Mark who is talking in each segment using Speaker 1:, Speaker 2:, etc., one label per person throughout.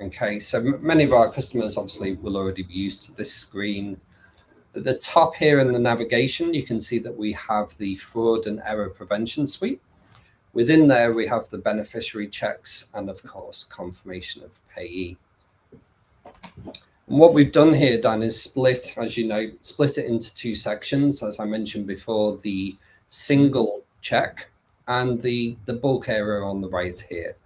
Speaker 1: Okay, so many of our customers obviously will already be used to this screen. At the top here in the navigation, you can see that we have the fraud and error prevention suite. Within there, we have the beneficiary checks and, of course, confirmation of payee. And what we've done here, Dan, is split it into two sections. As I mentioned before, the single check and the bulk error on the right here.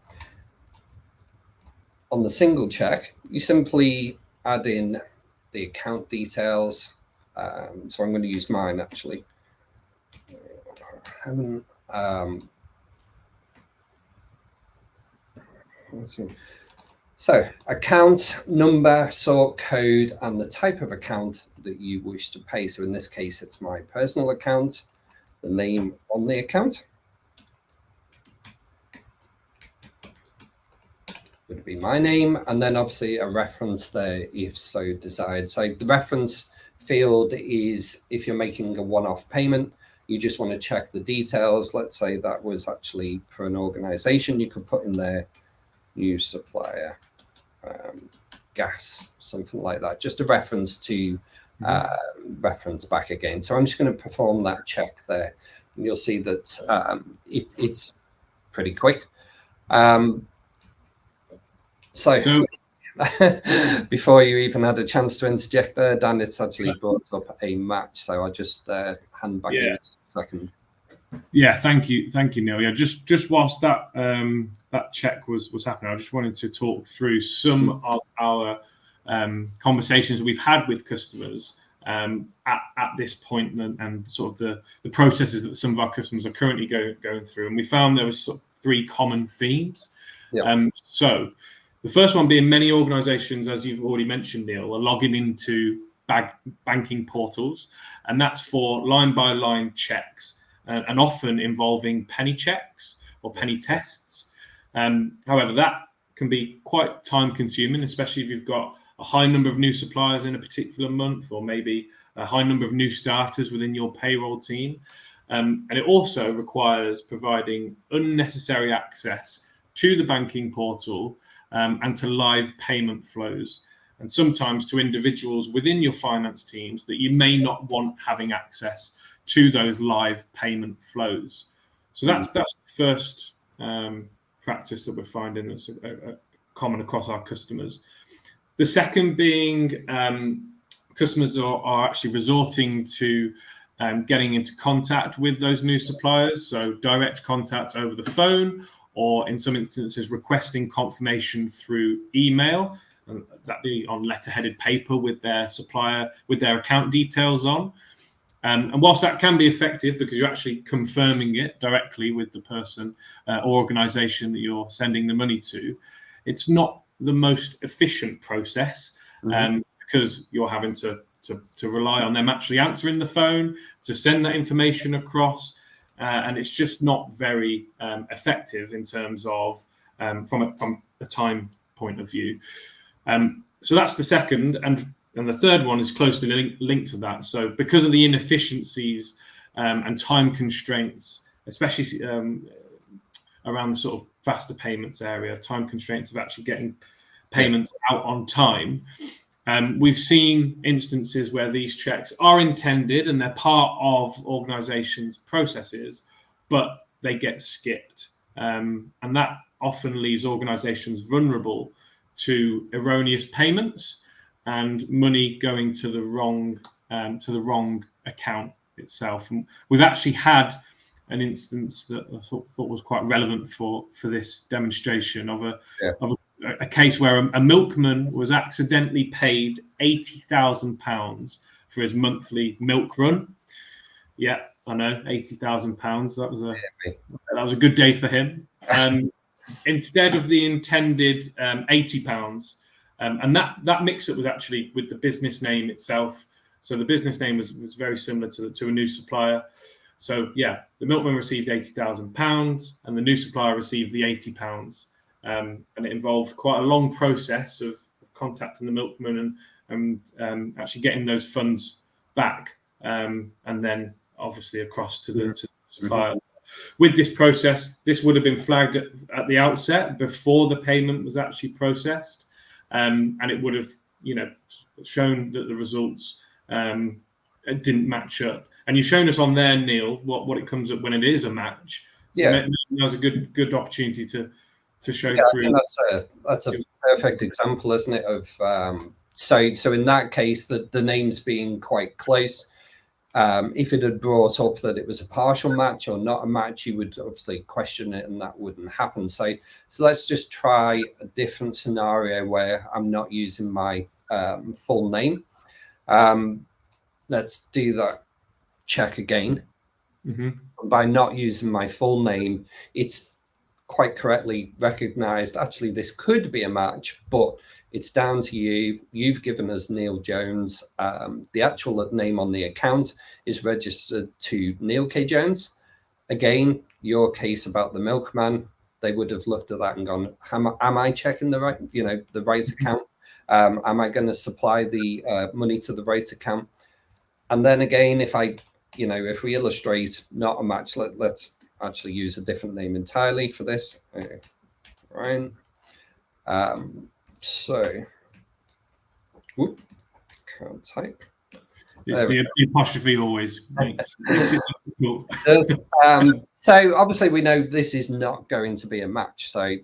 Speaker 1: On the single check, you simply add in the account details. So I'm going to use mine actually. So account number, sort code, and the type of account that you wish to pay. So in this case, it's my personal account, the name on the account would be my name, and then obviously a reference there if so desired. So the reference field is if you're making a one-off payment, you just want to check the details. Let's say that was actually for an organization, you could put in there new supplier, gas, something like that, just a reference to reference back again. So I'm just going to perform that check there, and you'll see that it's pretty quick. So before you even had a chance to interject there, Dan, it's actually brought up a match. So I'll just hand back in a second.
Speaker 2: Yeah, thank you, Neil. Yeah, just whilst that that check was happening, I just wanted to talk through some of our conversations we've had with customers at this point, and sort of the processes that some of our customers are currently going through. And we found there was sort of three common themes. Yeah. So the first one being many organisations, as you've already mentioned, Neil, are logging into banking portals, and that's for line-by-line checks. And often involving penny checks or penny tests. However, that can be quite time consuming, especially if you've got a high number of new suppliers in a particular month, or maybe a high number of new starters within your payroll team. And it also requires providing unnecessary access to the banking portal and to live payment flows, and sometimes to individuals within your finance teams that you may not want having access to those live payment flows. So that's the first practice that we're finding that's common across our customers. The second being customers are actually resorting to getting into contact with those new suppliers, so direct contact over the phone, or in some instances requesting confirmation through email, and that be on letter-headed paper with their supplier, with their account details on. And whilst that can be effective because you're actually confirming it directly with the person or organisation that you're sending the money to, it's not the most efficient process because you're having to rely on them actually answering the phone to send that information across, and it's just not very effective in terms of from a time point of view. So that's the second, and the third one is closely linked to that. So because of the inefficiencies and time constraints, especially around the sort of faster payments area, time constraints of actually getting payments out on time, we've seen instances where these checks are intended and they're part of organizations' processes, but they get skipped. And that often leaves organizations vulnerable to erroneous payments and money going to the wrong account itself. And we've actually had an instance that I thought was quite relevant for this demonstration of a case where a milkman was accidentally paid £80,000 for his monthly milk run. Yeah, I know, £80,000. That was a good day for him. Instead of the intended £80. And that mix-up was actually with the business name itself. So the business name was very similar to a new supplier. So yeah, the milkman received £80,000 and the new supplier received the £80. And it involved quite a long process of contacting the milkman and actually getting those funds back, and then obviously across to the supplier. With this process, this would have been flagged at the outset before the payment was actually processed. and it would have, shown that the results didn't match up. And you've shown us on there, Neil, what it comes up when it is a match.
Speaker 1: Yeah,
Speaker 2: so that's a good opportunity to show through.
Speaker 1: I think that's a perfect example, isn't it? Of so in that case, the names being quite close. If it had brought up that it was a partial match or not a match, you would obviously question it, and that wouldn't happen. So let's just try a different scenario where I'm not using my full name. Let's do that check again. By not using my full name, it's quite correctly recognized. Actually, this could be a match, but it's down to you. You've given us Neil Jones. The actual name on the account is registered to Neil K. Jones. Again, your case about the milkman, they would have looked at that and gone, am I checking the right, the right account? Am I going to supply the money to the right account? And then again, if we illustrate not a match, let's actually use a different name entirely for this. Right. So, can't type.
Speaker 2: It's the apostrophe always makes it difficult.
Speaker 1: So obviously we know this is not going to be a match. So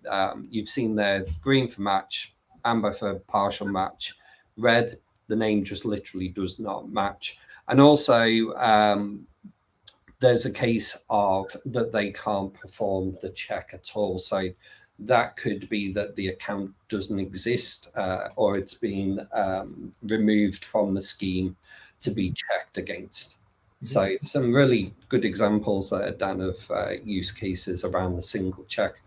Speaker 1: you've seen there green for match, amber for partial match, red, the name just literally does not match. And also there's a case of that they can't perform the check at all. So that could be that the account doesn't exist or it's been removed from the scheme to be checked against. So some really good examples there, Dan, of use cases around the single check.